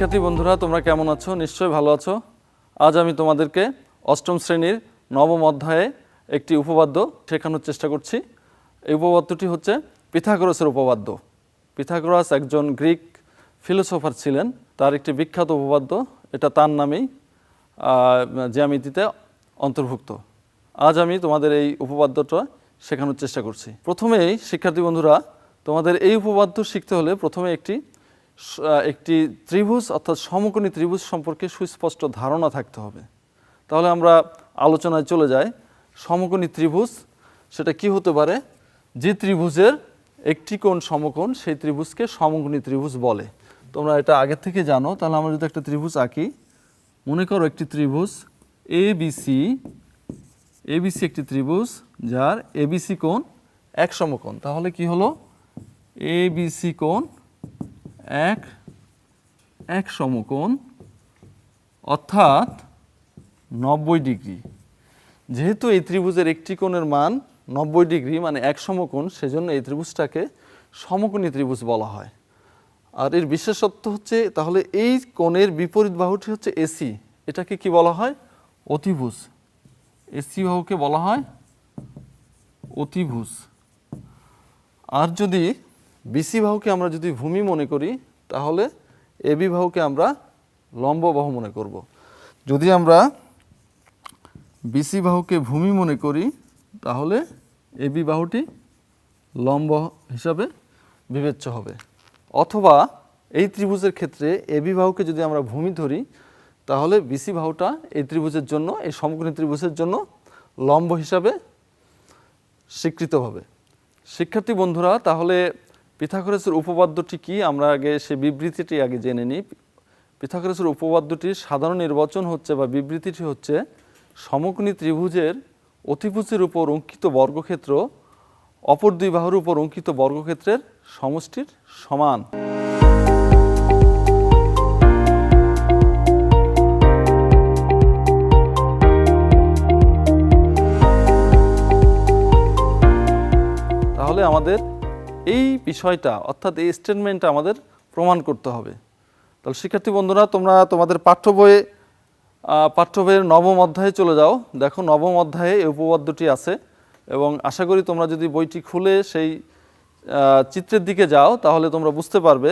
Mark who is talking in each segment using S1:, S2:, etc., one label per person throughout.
S1: শিক্ষার্থী বন্ধুরা তোমরা কেমন আছো? নিশ্চয়ই ভালো আছো। আজ আমি তোমাদেরকে অষ্টম শ্রেণীর নবম অধ্যায়ে একটি উপপাদ্য শেখানোর চেষ্টা করছি। এই উপপাদ্যটি হচ্ছে পিথাগোরাসের উপপাদ্য। পিথাগোরাস একজন গ্রিক ফিলোসোফার ছিলেন, তার একটি বিখ্যাত উপপাদ্য, এটা তার নামেই জ্যামিতিতে অন্তর্ভুক্ত। আজ আমি তোমাদের এই উপপাদ্যটা শেখানোর চেষ্টা করছি। প্রথমেই শিক্ষার্থী বন্ধুরা তোমাদের এই উপপাদ্য শিখতে হলে প্রথমে একটি ত্রিভুজ অর্থাৎ সমকোণী ত্রিভুজ সম্পর্কে সুস্পষ্ট ধারণা থাকতে হবে। তাহলে আমরা আলোচনায় চলে যাই। সমকোণী ত্রিভুজ সেটা কি হতে পারে? যে ত্রিভুজের একটি কোণ সমকোণ সেই ত্রিভুজকে সমকোণী ত্রিভুজ বলে। তোমরা এটা আগে থেকে জানো। তাহলে আমরা যদি একটা ত্রিভুজ আঁকি, মনে করো একটি ত্রিভুজ এবিসি একটি ত্রিভুজ যার এবিসি কোণ এক সমকোণ। তাহলে কি হলো? এবিসি কোণ এক সমকোণ অর্থাৎ 90 ডিগ্রি। যেহেতু এই ত্রিভুজের একটি কোণের মান 90 ডিগ্রি মানে এক সমকোণ, সেজন্য এই ত্রিভুজটাকে সমকোণী ত্রিভুজ বলা হয়। আর এর বিশেষত্ব হচ্ছে, তাহলে এই কোণের বিপরীত বাহুটি হচ্ছে এসি, এটাকে কি বলা হয়? অতিভুজ। এসি বাহুকে বলা হয় অতিভুজ। আর যদি বিসি বাহুকে আমরা যদি ভূমি মনে করি, তাহলে এবি বাহুকে আমরা লম্ব বাহু মনে করব। যদি আমরা বিসি বাহুকে ভূমি মনে করি, তাহলে এবি বাহুটি লম্ব হিসাবে বিবেচ্য হবে। অথবা এই ত্রিভুজের ক্ষেত্রে এবি বাহুকে যদি আমরা ভূমি ধরি, তাহলে বিসি বাহুটা এই ত্রিভুজের জন্য, এই সমকোণী ত্রিভুজের জন্য লম্ব হিসাবে স্বীকৃত হবে। শিক্ষার্থী বন্ধুরা, তাহলে পিথাগোরাসের উপপাদ্যটি কি আমরা আগে সে বিবৃতিটি আগে জেনে নিই। পিথাগোরাসের উপপাদ্যটির সাধারণ নির্বাচন হচ্ছে বা বিবৃতিটি হচ্ছে, সমকোণী ত্রিভুজের অতিভুজের উপর অঙ্কিত বর্গক্ষেত্র অপর দুই বাহুর উপর অঙ্কিত বর্গক্ষেত্রের সমষ্টির সমান। তাহলে আমাদের এই বিষয়টা অর্থাৎ এই স্টেটমেন্টটা আমাদের প্রমাণ করতে হবে। তাহলে শিক্ষার্থী বন্ধুরা, তোমরা তোমাদের পাঠ্য বইয়ের নবম অধ্যায়ে চলে যাও। দেখো নবম অধ্যায়ে এই উপপাদ্যটি আছে এবং আশা করি তোমরা যদি বইটি খুলে সেই চিত্রের দিকে যাও, তাহলে তোমরা বুঝতে পারবে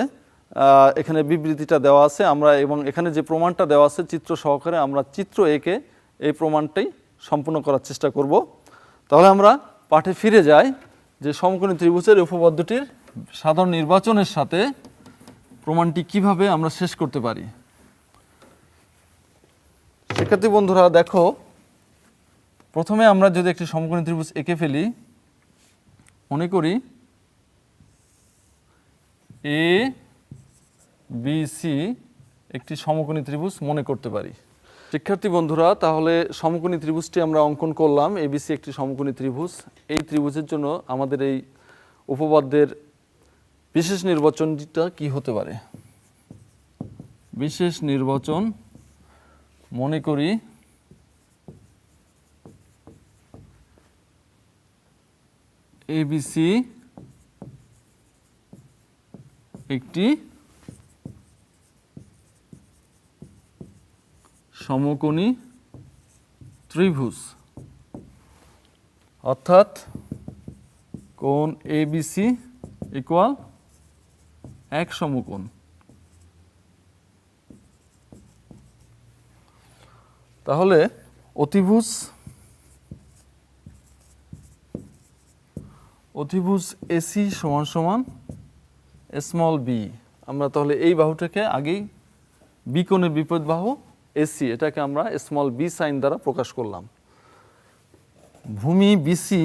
S1: এখানে বিবৃতিটা দেওয়া আছে। এবং এখানে যে প্রমাণটা দেওয়া আছে চিত্র সহকারে, আমরা চিত্র এঁকে এই প্রমাণটাই সম্পূর্ণ করার চেষ্টা করব। তাহলে আমরা পাঠে ফিরে যাই যে সমকোণী ত্রিভুজের উপপাদ্যটির সাধারণ নির্বাচনের সাথে প্রমাণটি কিভাবে আমরা শেষ করতে পারি। শিক্ষার্থী বন্ধুরা দেখো, প্রথমে আমরা যদি একটি সমকোণী ত্রিভুজ এঁকে ফেলি, মনে করি এ বি সি একটি সমকোণী ত্রিভুজ মনে করতে পারি। শিক্ষার্থী বন্ধুরা, তাহলে সমকোণী ত্রিভুজটি আমরা অঙ্কন করলাম। এবিসি একটি সমকোণী ত্রিভুজ। এই ত্রিভুজের জন্য আমাদের এই উপপাদ্যের বিশেষ নির্বাচনটা কি হতে পারে? বিশেষ নির্বাচন মনে করি এবিসি একটি সমকোণী ত্রিভুজ, অর্থাৎ কোণ এবিসি ইকুয়াল এক সমকোণ। তাহলে অতিভুজ এসি সমান সমান স্মল বি। আমরা তাহলে এই বাহুটাকে আগেই বি কোণের বিপরীত বাহু এসি, এটাকে আমরা স্মল বি সাইন দ্বারা প্রকাশ করলাম। ভূমি বিসি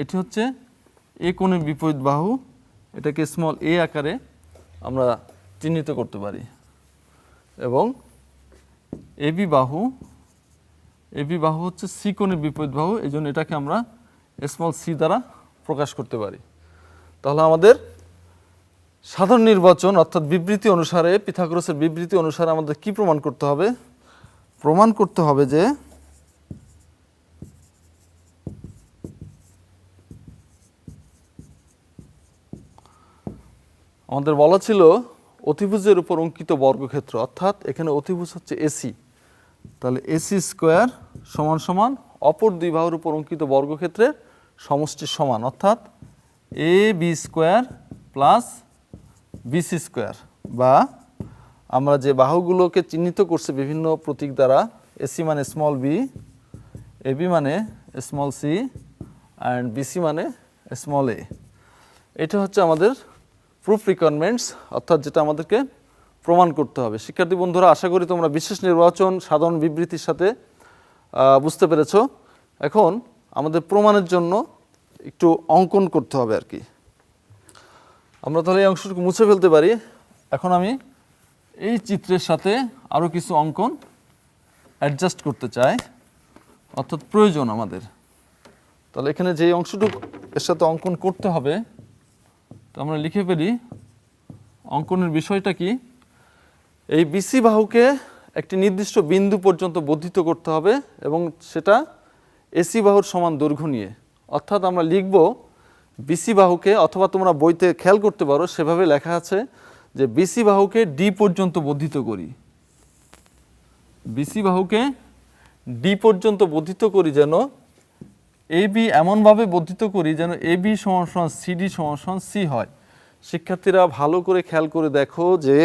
S1: এটি হচ্ছে এ কোণের বিপরীত বাহু, এটাকে স্মল এ আকারে আমরা চিহ্নিত করতে পারি। এবং এবি বাহু হচ্ছে সি কোণের বিপরীত বাহু, এই জন্য এটাকে আমরা স্মল সি দ্বারা প্রকাশ করতে পারি। তাহলে আমাদের সাধারণ নির্বাচন অর্থাৎ বিবৃতি অনুসারে, পিথাগোরাসের বিবৃতি অনুসারে আমাদের কি প্রমাণ করতে হবে? প্রমাণ করতে হবে যে আমাদের বলা ছিল অতিভুজের উপর অঙ্কিত বর্গক্ষেত্র, অর্থাৎ এখানে অতিভুজ হচ্ছে এসি, তাহলে এসি স্কোয়ার সমান সমান অপর দুই বাহুর উপর অঙ্কিত বর্গক্ষেত্রের সমষ্টির সমান, অর্থাৎ A B square plus BC square, বা আমরা যে বাহুগুলোকে চিহ্নিত করছি বিভিন্ন প্রতীক দ্বারা, এসি মানে স্মল বি, এবি মানে স্মল সি অ্যান্ড বিসি মানে স্মল এ। এটা হচ্ছে আমাদের প্রুফ রিকোয়ারমেন্টস, অর্থাৎ যেটা আমাদেরকে প্রমাণ করতে হবে। শিক্ষার্থী বন্ধুরা, আশা করি তোমরা বিশেষ নির্বাচন সাধারণ বিবৃতির সাথে বুঝতে পেরেছো। এখন আমাদের প্রমাণের জন্য একটু অঙ্কন করতে হবে আর কি। আমরা তাহলে এই অংশটুকু মুছে ফেলতে পারি। এখন আমি এই চিত্রের সাথে আরও কিছু অঙ্কন অ্যাডজাস্ট করতে চাই, অর্থাৎ প্রয়োজন আমাদের। তাহলে এখানে যে অংশটুকু এর সাথে অঙ্কন করতে হবে, তো আমরা লিখে ফেলি। অঙ্কনের বিষয়টা কি, এই বিসি বাহুকে একটি নির্দিষ্ট বিন্দু পর্যন্ত বর্ধিত করতে হবে এবং সেটা এসি বাহুর সমান দৈর্ঘ্য নিয়ে। অর্থাৎ আমরা লিখব বিসি বাহুকে, অথবা তোমরা বইতে খেয়াল করতে পারো সেভাবে লেখা আছে যে বিসি বাহুকে ডি পর্যন্ত বর্ধিত করি, বিসি বাহুকে ডি পর্যন্ত বর্ধিত করি, যেন এ বি এমনভাবে বর্ধিত করি যেন এ বি সমান সমান সিডি সমান সমান সি হয়। শিক্ষার্থীরা ভালো করে খেয়াল করে দেখো যে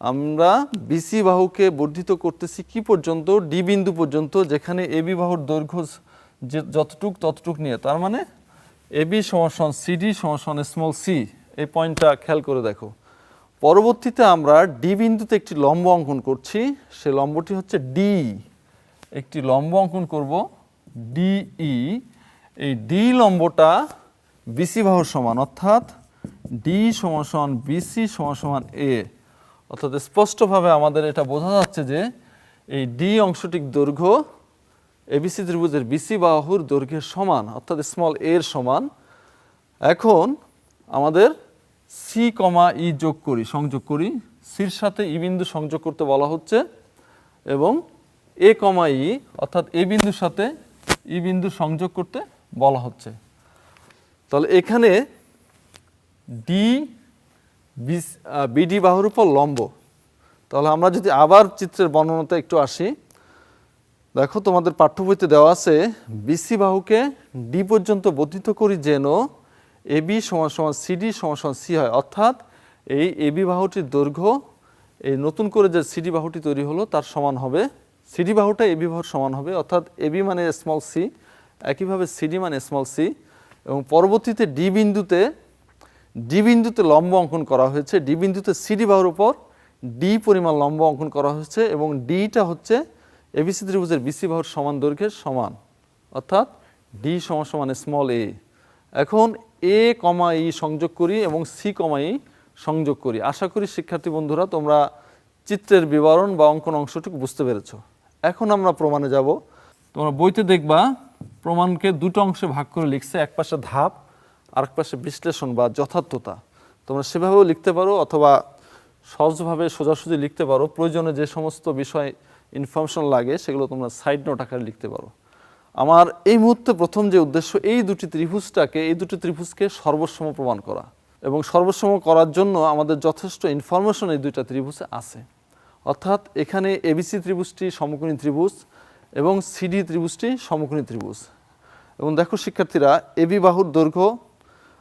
S1: আমরা বিসি বাহুকে বর্ধিত করতেছি কি পর্যন্ত, ডি বিন্দু পর্যন্ত, যেখানে এ বি বাহুর দৈর্ঘ্য যে যতটুক ততটুক নিয়ে, তার মানে এ বি সমান সমান সিডি সমান সমান স্মল সি। এই পয়েন্টটা খেয়াল করে দেখো। পরবর্তীতে আমরা ডি বিন্দুতে একটি লম্ব অঙ্কন করছি, সে লম্বটি হচ্ছে ডি। একটি লম্ব অঙ্কন করব ডিই। এই ডি লম্বটা বিসি বাহুর সমান, অর্থাৎ ডি সমান সমান বিসি সমান সমান এ। অর্থাৎ স্পষ্টভাবে আমাদের এটা বোঝা যাচ্ছে যে এই ডি অংশটির দৈর্ঘ্য এবিসি ত্রিভুজের বিসি বাহুর দৈর্ঘ্যের সমান, অর্থাৎ স্মল এর সমান। এখন আমাদের সি কমা ই যোগ করি, সংযোগ করি। সির সাথে ই বিন্দু সংযোগ করতে বলা হচ্ছে এবং এ কমা ই অর্থাৎ এ বিন্দুর সাথে ই বিন্দু সংযোগ করতে বলা হচ্ছে। তাহলে এখানে ডি বিডি বাহুর উপর লম্ব। তাহলে আমরা যদি আবার চিত্রের বর্ণনাতে একটু আসি, দেখো তোমাদের পাঠ্য বইতে দেওয়া আছে বিসি বাহুকে ডি পর্যন্ত বর্ধিত করি যেন এবি সমান সমান সিডি সমান সমান সি হয়। অর্থাৎ এই এবি বাহুটির দৈর্ঘ্য এই নতুন করে যে সিডি বাহুটি তৈরি হলো তার সমান হবে, সিডি বাহুটা এবি বাহুর সমান হবে, অর্থাৎ এবি মানে স্মল সি, একইভাবে সিডি মানে স্মল সি। এবং পরবর্তীতে ডি বিন্দুতে লম্ব অঙ্কন করা হয়েছে, ডি বিন্দুতে সিডি বাহুর উপর ডি পরিমাণ লম্ব অঙ্কন করা হয়েছে এবং ডিটা হচ্ছে এবিসি ত্রিভুজের বিসি বাহুর সমান দৈর্ঘ্যের সমান, অর্থাৎ ডি সমান সমান স্মল এ। এখন এ কমা ই সংযোগ করি এবং সি কমা ই সংযোগ করি। আশা করি শিক্ষার্থী বন্ধুরা তোমরা চিত্রের বিবরণ বা অঙ্কন অংশটুকু বুঝতে পেরেছো। এখন আমরা প্রমাণে যাব। তোমরা বইতে দেখবা প্রমাণকে দুটো অংশে ভাগ করে লিখছে, এক পাশে ধাপ আর এক পাশে বিশ্লেষণ বা যথার্থতা। তোমরা সেভাবেও লিখতে পারো অথবা সহজভাবে সোজাসুজি লিখতে পারো। প্রয়োজনে যে সমস্ত বিষয় ইনফরমেশন লাগে সেগুলো তোমরা সাইড নোট আকারে লিখতে পারো। আমার এই মুহূর্তে প্রথম যে উদ্দেশ্য, এই দুটি ত্রিভুজকে সর্বসম প্রমাণ করা, এবং সর্বসম করার জন্য আমাদের যথেষ্ট ইনফরমেশন এই দুইটা ত্রিভুজে আছে। অর্থাৎ এখানে এবিসি ত্রিভুজটি সমকোণী ত্রিভুজ এবং সিডি ত্রিভুজটি সমকোণী ত্রিভুজ। এবং দেখো শিক্ষার্থীরা, এবি বাহুর দৈর্ঘ্য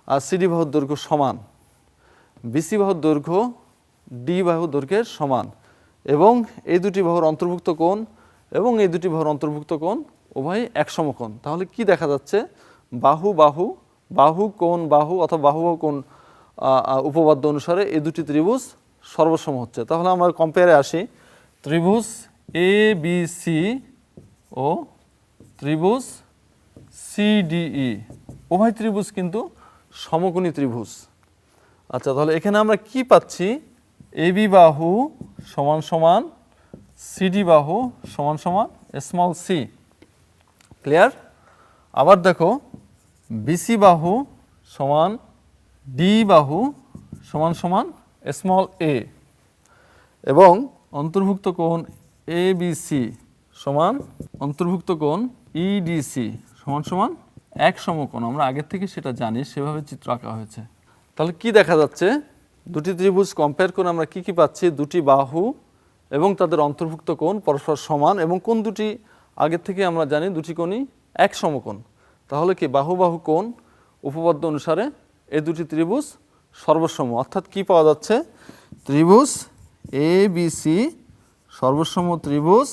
S1: আর সিডি বাহুর দৈর্ঘ্য সমান, বিসি বাহুর দৈর্ঘ্য ডি বাহুর দৈর্ঘ্যের সমান, এবং এই দুটি বাহুর অন্তর্ভুক্ত কোণ এবং এই দুটি বাহুর অন্তর্ভুক্ত কোণ উভয়ই এক সমকোণ। তাহলে কি দেখা যাচ্ছে, বাহু বাহু বাহু কোণ বাহু অথবা বাহু বাহু কোণ উপপাদ্য অনুসারে এই দুটি ত্রিভুজ সর্বসম হচ্ছে। তাহলে আমরা কম্পেয়ারে আসি, ত্রিভুজ এ বি সি ও ত্রিভুজ সিডিই উভয় ত্রিভুজ কিন্তু সমকোণী ত্রিভুজ। আচ্ছা, তাহলে এখানে আমরা কি পাচ্ছি, এবি বাহু সমান সমান সিডি বাহু সমান সমান স্মল সি। ক্লিয়ার? আবার দেখো, বিসি বাহু সমান ডি বাহু সমান সমান স্মল এ, এবং অন্তর্ভুক্ত কোণ এ বি সি সমান অন্তর্ভুক্ত কোণ ইডিসি সমান সমান এক সমকোণ। আমরা আগের থেকে সেটা জানি, সেভাবে চিত্র আঁকা হয়েছে। তাহলে কি দেখা যাচ্ছে, দুটি ত্রিভুজ কম্পেয়ার করে আমরা কি পাচ্ছি? দুটি বাহু এবং তাদের অন্তর্ভুক্ত কোণ পরস্পর সমান, এবং কোণ দুটি আগের থেকে আমরা জানি দুটি কোণই এক সমকোণ। তাহলে কি বাহু বাহু কোণ উপপাদ্য অনুসারে এই দুটি ত্রিভুজ সর্বসম, অর্থাৎ কি পাওয়া যাচ্ছে? ত্রিভুজ ABC সর্বসম ত্রিভুজ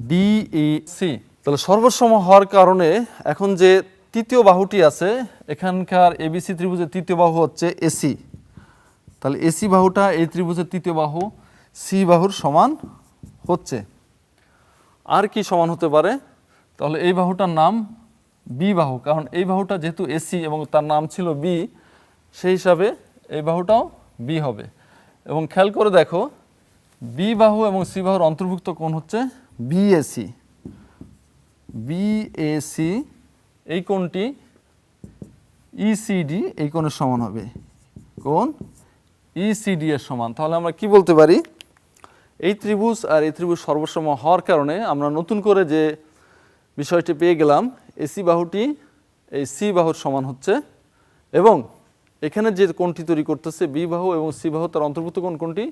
S1: DEC। তাহলে সর্বসম হওয়ার কারণে এখন যে তৃতীয় বাহুটি আছে, এখানকার ABC ত্রিভুজের তৃতীয় বাহু হচ্ছে AC। তাহলে AC বাহুটা এই ত্রিভুজের তৃতীয় বাহু C বাহুর সমান হচ্ছে। আর কি সমান হতে পারে? তাহলে এই বাহুটার নাম B বাহু, কারণ এই বাহুটা যেহেতু AC এবং তার নাম ছিল B, সেই হিসাবে এই বাহুটাও B হবে। এবং খেয়াল করে দেখো, B বাহু এবং C বাহুর অন্তর্ভুক্ত কোণ হচ্ছে BAC। BAC এই কোণটি ECD এই কোণের সমান হবে, কোণ ECD এর সমান। তাহলে আমরা কি বলতে পারি? এই ত্রিভুজ আর এই ত্রিভুজ সর্বসম হওয়ার কারণে আমরা নতুন করে যে বিষয়টি পেয়ে গেলাম, AC বাহুটি এই C বাহুর সমান হচ্ছে, এবং এখানে যে কোণটি তৈরি করতেছে B বাহু এবং C বাহু, তার অন্তর্ভুক্ত কোণ কোনটি?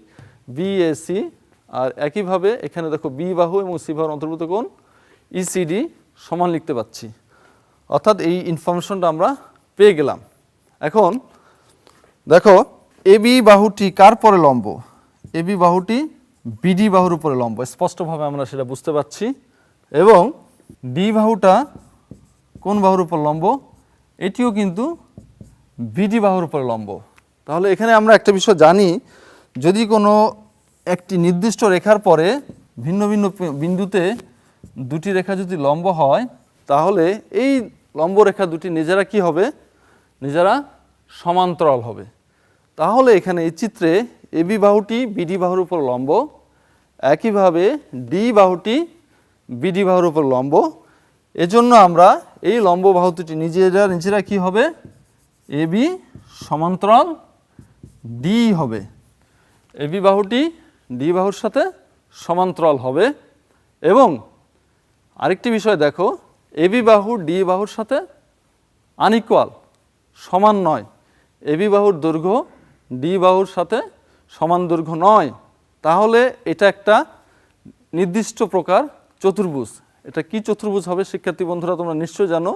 S1: BAC। আর একইভাবে এখানে দেখো B বাহু এবং C বাহুর অন্তর্ভুক্ত কোণ ECD সমান লিখতে পাচ্ছি। অর্থাৎ এই ইনফরমেশনটা আমরা পেয়ে গেলাম। এখন দেখো, AB বাহুটি কার পরে লম্ব? AB বাহুটি BD বাহুর উপরে লম্ব, স্পষ্টভাবে আমরা সেটা বুঝতে পারছি। এবং D বাহুটা কোন বাহুর উপর লম্ব? এটিও কিন্তু BD বাহুর উপরে লম্ব। তাহলে এখানে আমরা একটা বিষয় জানি, যদি কোনো একটি নির্দিষ্ট রেখার পরে ভিন্ন ভিন্ন বিন্দুতে দুটি রেখা যদি লম্ব হয়, তাহলে এই লম্ব রেখা দুটি নিজেরা কি হবে? নিজেরা সমান্তরাল হবে। তাহলে এখানে এই চিত্রে AB বাহুটি BD বাহুর উপর লম্ব, একইভাবে D বাহুটি BD বাহুর উপর লম্ব। এজন্য আমরা এই লম্ব বাহু দুটি নিজেরা কি হবে? AB সমান্তরাল D হবে। AB বাহুটি D বাহুর সাথে সমান্তরাল হবে। এবং আরেকটি বিষয় দেখো, AB বাহু D বাহুর সাথে আনইকুয়াল, সমান নয়। AB বাহুর দৈর্ঘ্য D বাহুর সাথে সমান দৈর্ঘ্য নয়। তাহলে এটা একটা নির্দিষ্ট প্রকার চতুর্ভুজ। এটা কি চতুর্ভুজ হবে শিক্ষার্থী বন্ধুরা? তোমরা নিশ্চয়ই জানো,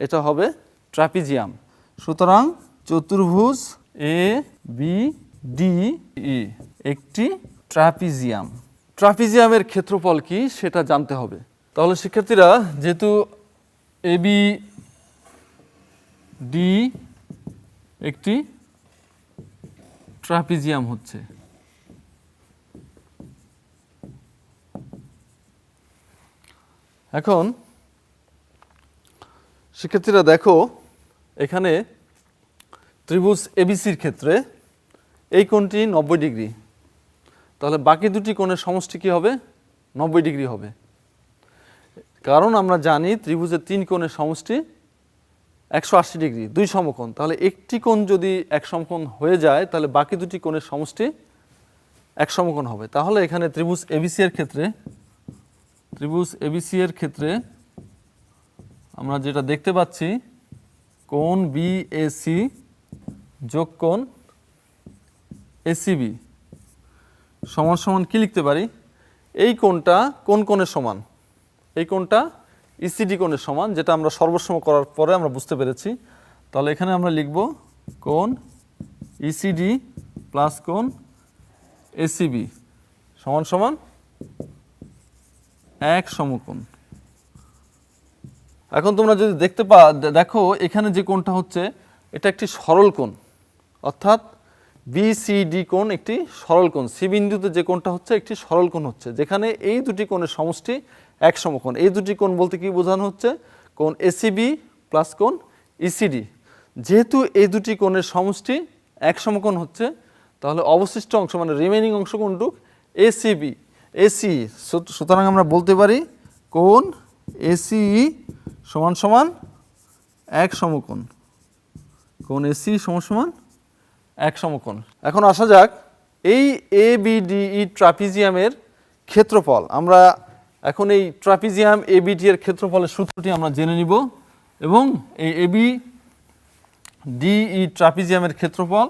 S1: এটা হবে ট্রাপিজিয়াম। সুতরাং চতুর্ভুজ ABDE একটি ট্রাপিজিয়াম। ট্রাপিজিয়ামের ক্ষেত্রফল কি সেটা জানতে হবে। তাহলে শিক্ষার্থীরা, যেহেতু ABD একটি ট্রাপিজিয়াম হচ্ছে, এখন শিক্ষার্থীরা দেখো, এখানে ত্রিভুজ ABCর ক্ষেত্রে এই কোণটি 90 ডিগ্রি। তাহলে বাকি দুটি কোণের সমষ্টি কি হবে? 90 ডিগ্রি হবে। কারণ আমরা জানি ত্রিভুজের তিন কোণের সমষ্টি 180 ডিগ্রি, দুই সমকোণ। তাহলে একটি কোণ যদি এক সমকোণ হয়ে যায়, তাহলে বাকি দুটি কোণের সমষ্টি এক সমকোণ হবে। তাহলে এখানে ত্রিভুজ ABC এর ক্ষেত্রে আমরা যেটা দেখতে পাচ্ছি, কোণ BAC যোগ কোণ ACB সমান সমান কি লিখতে পারি? এই কোণটা কোন কোণের সমান? এই কোণটা ECD কোণের সমান, যেটা আমরা সর্বসম করার পরে আমরা বুঝতে পেরেছি। তাহলে এখানে আমরা লিখব কোণ ECD প্লাস কোণ ACB সমান সমান এক সমকোণ। এখন তোমরা যদি দেখো, এখানে যে কোণটা হচ্ছে, এটা একটি সরল কোণ, অর্থাৎ BCD কোণ একটি সরল কোণ। সি বিন্দুতে যে কোণটা হচ্ছে একটি সরল কোণ হচ্ছে, যেখানে এই দুটি কোণের সমষ্টি এক সমকোণ। এই দুটি কোণ বলতে কি বোঝানো হচ্ছে? কোণ ACB প্লাস কোণ ECD। যেহেতু এই দুটি কোণের সমষ্টি এক সমকোণ হচ্ছে, তাহলে অবশিষ্ট অংশ মানে রিমেইনিং অংশ কোণটুক ACB AC। সুতরাং আমরা বলতে পারি কোণ ACE সমান সমান এক সমকোণ। কোণ ACE সমান সমান এক সমকোণ। এখন আসা যাক এই ABDE ট্রাপিজিয়ামের ক্ষেত্রফল। আমরা এখন এই ট্রাপিজিয়াম ABD এর ক্ষেত্রফলের সূত্রটি আমরা জেনে নিব, এবং এই ABDE ট্রাপিজিয়ামের ক্ষেত্রফল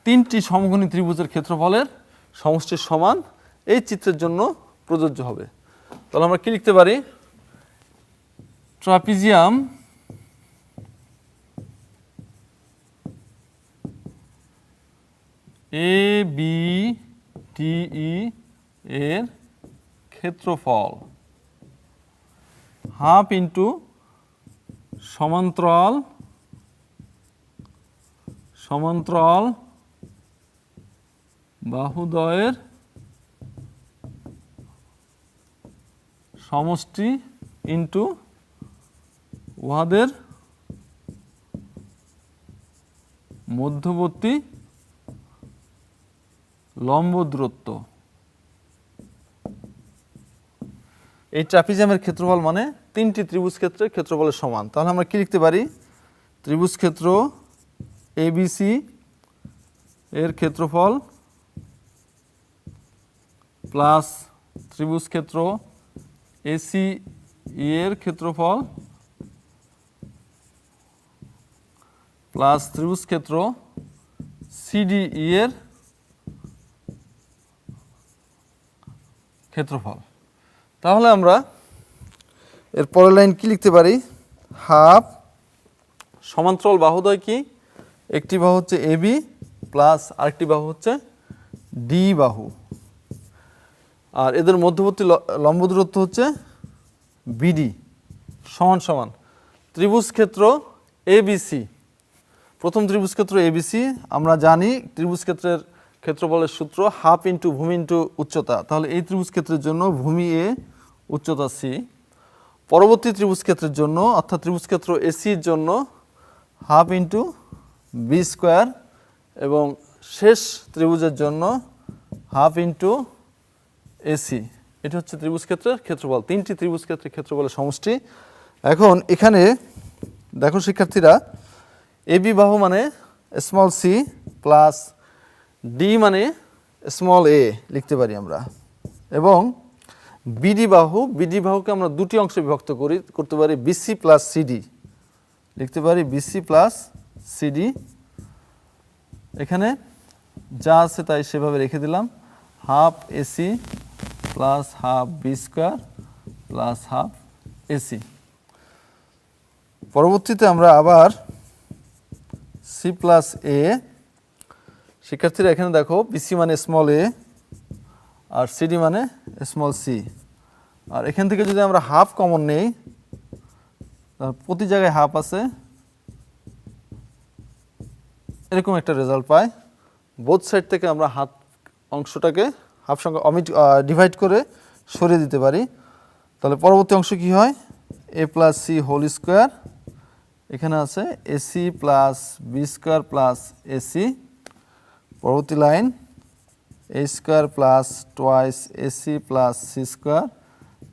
S1: তিনটি সমকোণী ত্রিভুজের ক্ষেত্রফলের সমষ্টির সমান এই চিত্রের জন্য প্রযোজ্য হবে। তাহলে আমরা কি লিখতে পারি? ট্রাপিজিয়াম ABTE এর ক্ষেত্রফল হাফ ইন্টু সমান্তরাল বাহুদ্বয়ের সমষ্টি ইন্টু উহাদের মধ্যবর্তী লম্ব দূরত্ব। এই ট্রাপিজিয়ামের ক্ষেত্রফল মানে তিনটি ত্রিভুজ ক্ষেত্রের ক্ষেত্রফলের সমান। তাহলে আমরা কি লিখতে পারি? ত্রিভুজ ক্ষেত্র ABC এর ক্ষেত্রফল প্লাস ত্রিভুজ ক্ষেত্র ACE এর ক্ষেত্রফল প্লাস ত্রিভুজ ক্ষেত্র CDE এর ক্ষেত্রফল। তাহলে আমরা এর পরের লাইন কি লিখতে পারি? হাফ সমান্তরাল বাহুদ্বয় কি? একটি বাহু হচ্ছে AB প্লাস আরেকটি বাহু হচ্ছে D বাহু, আর এদের মধ্যবর্তী লম্ব দূরত্ব হচ্ছে BD সমান সমান ত্রিভুজ ক্ষেত্র ABC। প্রথম ত্রিভুজ ক্ষেত্র ABC আমরা জানি ত্রিভুজ ক্ষেত্রের ক্ষেত্রফলের সূত্র হাফ ইন্টু ভূমি ইন্টু উচ্চতা। তাহলে এই ত্রিভুজ ক্ষেত্রের জন্য ভূমি A, উচ্চতা C। পরবর্তী ত্রিভুজ ক্ষেত্রের জন্য অর্থাৎ ত্রিভুজ ক্ষেত্র AC এর জন্য হাফ ইন্টু B স্কোয়ার, এবং শেষ ত্রিভুজের জন্য হাফ ইন্টু AC। এটা হচ্ছে ত্রিভুজ ক্ষেত্রের ক্ষেত্রফল, তিনটি ত্রিভুজ ক্ষেত্রের ক্ষেত্রফলের সমষ্টি। এখন এখানে দেখো শিক্ষার্থীরা, AB বাহু মানে স্মল c প্লাস D মানে স্মল a লিখতে পারি আমরা, এবং BD বাহুকে আমরা দুটি অংশে বিভক্ত করতে পারি BC প্লাস CD লিখতে পারি, BC প্লাস CD। এখানে যা আছে তাই সেভাবে রেখে দিলাম, half AC plus half B square plus half AC। পরবর্তীতে আমরা আবার C প্লাস A, শিক্ষার্থীরা এখানে দেখো BC মানে স্মল a আর CD মানে স্মল c, আর এখান থেকে যদি আমরা হাফ কমন নেই, প্রতি জায়গায় হাফ আছে, এরকম একটা রেজাল্ট পাই। বোথ সাইড থেকে আমরা হাফ অংশটাকে হাফ সঙ্গে ডিভাইড করে সরিয়ে দিতে পারি। তাহলে পরবর্তী অংশ কি হয়? A plus C whole square, এখানে আছে AC plus B square plus AC। পরবর্তী line A square plus twice AC plus C square,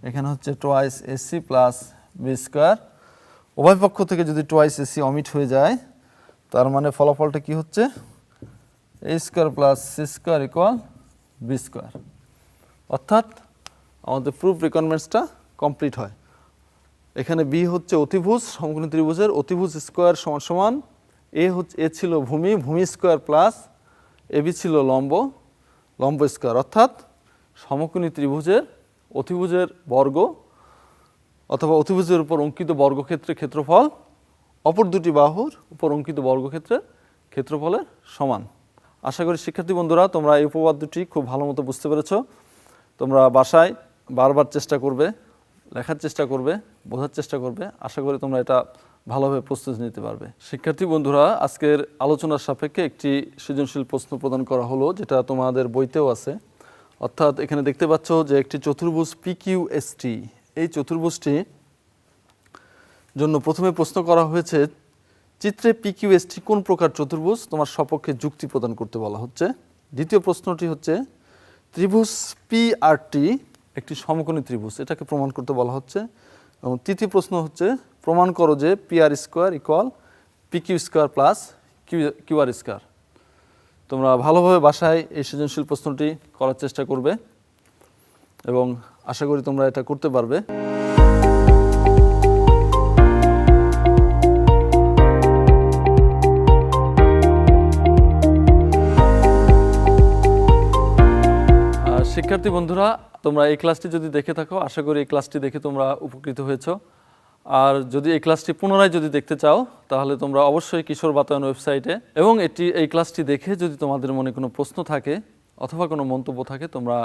S1: এখানে হচ্ছে twice AC plus B square. উভয় পক্ষ থেকে যদি টোয়াইস AC অমিট হয়ে যায়, তার মানে ফলাফলটা কি হচ্ছে? A square plus C square equal B square. অর্থাৎ আমাদের প্রুফ রিকোয়ারমেন্টসটা কমপ্লিট হয়। এখানে B হচ্ছে অতিভুজ, সমকোণী ত্রিভুজের অতিভুজ স্কোয়ার সমান সমান A ছিল ভূমি স্কোয়ার প্লাস AB ছিল লম্ব স্কোয়ার, অর্থাৎ সমকোণী ত্রিভুজের অতিভুজের বর্গ অথবা অতিভুজের উপর অঙ্কিত বর্গক্ষেত্রের ক্ষেত্রফল অপর দুটি বাহুর উপর অঙ্কিত বর্গক্ষেত্রের ক্ষেত্রফলের সমান। আশা করি শিক্ষার্থী বন্ধুরা তোমরা এই উপপাদ্যটি খুব ভালো মতো বুঝতে পেরেছো। তোমরা বাসায় বারবার চেষ্টা করবে, লেখার চেষ্টা করবে, বোঝার চেষ্টা করবে। আশা করি তোমরা এটা ভালোভাবে প্রস্তুতি নিতে পারবে। শিক্ষার্থী বন্ধুরা, আজকের আলোচনার সাপেক্ষে একটি সৃজনশীল প্রশ্ন প্রদান করা হলো, যেটা তোমাদের বইতেও আছে। অর্থাৎ এখানে দেখতে পাচ্ছ যে একটি চতুর্ভুজ PQST, এই চতুর্ভুজটি জন্য প্রথমে প্রশ্ন করা হয়েছে চিত্রে PQST কোন প্রকার চতুর্ভুজ, তোমার সপক্ষে যুক্তি প্রদান করতে বলা হচ্ছে। দ্বিতীয় প্রশ্নটি হচ্ছে ত্রিভুজ PRT একটি সমকোণী ত্রিভুজ, এটাকে প্রমাণ করতে বলা হচ্ছে। এবং তৃতীয় প্রশ্ন হচ্ছে প্রমাণ করো যে PR square equal PQ square plus QR square. তোমরা ভালোভাবে বাসায় এই সৃজনশীল প্রশ্নটি করার চেষ্টা করবে এবং আশা করি তোমরা এটা করতে পারবে। শিক্ষার্থী বন্ধুরা, তোমরা এই ক্লাসটি যদি দেখে থাকো, আশা করি এই ক্লাসটি দেখে তোমরা উপকৃত হয়েছো। আর যদি এই ক্লাসটি পুনরায় যদি দেখতে চাও, তাহলে তোমরা অবশ্যই কিশোর বাতায়ন ওয়েবসাইটে এবং এই ক্লাসটি দেখে যদি তোমাদের মনে কোনো প্রশ্ন থাকে অথবা কোনো মন্তব্য থাকে, তোমরা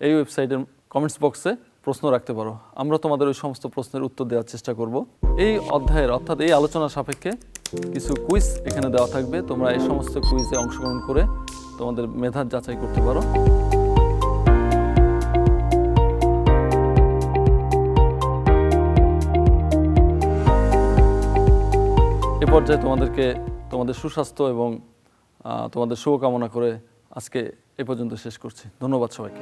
S1: এই ওয়েবসাইটের কমেন্টস বক্সে প্রশ্ন রাখতে পারো। আমরা তোমাদের ওই সমস্ত প্রশ্নের উত্তর দেওয়ার চেষ্টা করব। এই অধ্যায়ের অর্থাৎ এই আলোচনা সাপেক্ষে কিছু কুইজ এখানে দেওয়া থাকবে। তোমরা এই সমস্ত কুইজে অংশগ্রহণ করে তোমাদের মেধা যাচাই করতে পারো। এ পর্যায়ে তোমাদের সুস্বাস্থ্য এবং তোমাদের শুভকামনা করে আজকে এ পর্যন্ত শেষ করছি। ধন্যবাদ সবাইকে।